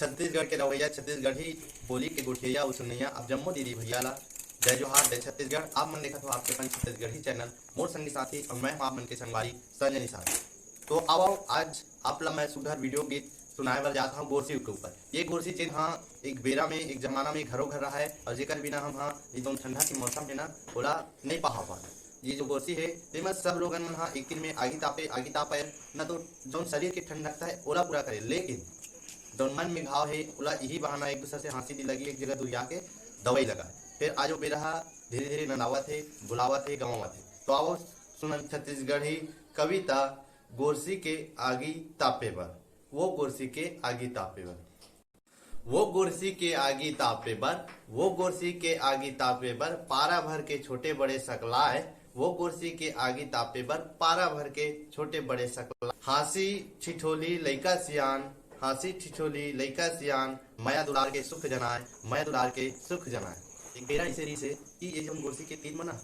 छत्तीसगढ़ के रवैया छत्तीसगढ़ी बोली के गुठिया उसनैया अब जम्मो दीदी भैया ला जय जोहार जय छत्तीसगढ़। आप मन देखत हो आपके अपन छत्तीसगढ़ी चैनल मोर संगी साथी और मैं आप मन के संगवारी संजय निषाद। तो आओ आज आप ला मैं सुधर वीडियो गीत सुनाए बर जाता हूँ गोरसी के ऊपर। ये गोरसी चिन्ह हाँ एक बेरा में एक जमाना में घरों घर रहा है और जेकर बिना हम हाँ एकदम ठंडा के मौसम है ना ओला नहीं पहा पा। ये जो गोरसी है तेमा सब लोग मन हाँ एक दिन में आगी तापे न तो जो शरीर के ठंडकता है ओला पूरा करे, लेकिन जो मन में घाव है ओला यही बहाना एक दूसरे से हंसी दी लगी एक जगह दुरिया के दवाई लगा। फिर आज वो बेरा धीरे धीरे ननावत है बुलावत है गवावत है। तो आओ सुनन छत्तीसगढ़ी कविता गोरसी के आगी तापे बर। वो गोरसी के आगी तापे बर, वो गोरसी के आगी तापे बर, वो गोरसी के आगी तापे बर पारा भर के छोटे बड़े सकलाए। वो गोरसी के आगी तापे बर पारा भर के छोटे बड़े सकलाए। हासी ठिठोली लइका सियान, हासी ठिठोली लइका सियान माया दुलार के सुख जनाए, माया दुलार के सुख जनाए। एक बेरा इसे री से कि ये जो गोरसी के तीन मना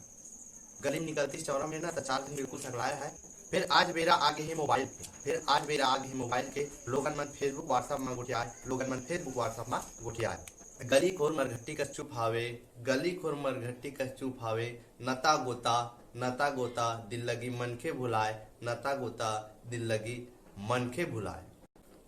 गली में निकलती चौरा में ना तो 4 दिन बिल्कुल सकलाया है। फिर आज बेरा आगे है मोबाइल के, फिर आज बेरा आगे है मोबाइल के लोगन मन फेसबुक व्हाट्सएप में गुठियाए, लोगन मन फेसबुक व्हाट्सएप में गुठियाए। गली खोर मरघट्टी कस चुप हावे, गली खोर मरघट्टी कस चुप हावे नता गोता दिल लगी मनखे भुलाए, नता गोता दिल लगी मनखे भुलाए।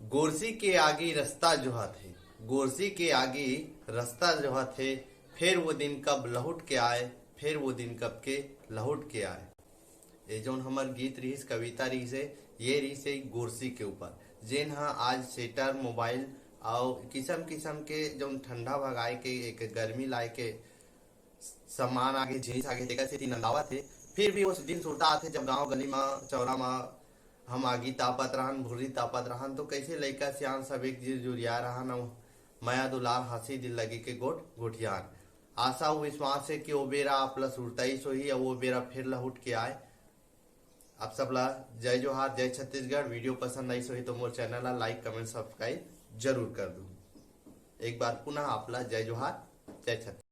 गोरसी के आगे रास्ता जोहत है, गोरसी के आगे रास्ता जोहत है। फिर वो दिन कब लहुट के आए, फिर वो दिन कब के लहुट के आए। ये जोन हमार गीत रहीस कविता रहीस है ये रहीस है गोरसी के ऊपर। जेन हाँ आज स्वेटर मोबाइल और किस्म किस्म के जोन ठंडा भगाए के एक गर्मी लाए के सामान आगे जिनिस आगे देखा से नंदावत है। फिर भी उस दिन सुरता आते जब गांव गली में चौरा में हम आगी तापत रहन भूरी तापत रहन तो कैसे लइका सियान सब एक जुरिया रहन माया दुलार हंसी दिल लगी के गोठियान। आशा व विश्वास है कि वो बेरा आप ला सुरताई सोही और वो बेरा फिर लहुट के आए। आप सब ला जय जोहार जय छत्तीसगढ़। वीडियो पसंद आई सोही तो मोर चैनल ला लाइक कमेंट सब्सक्राइब जरूर कर दूँ। एक बार पुनः आप ला जय जोहार जय छत्तीसगढ़।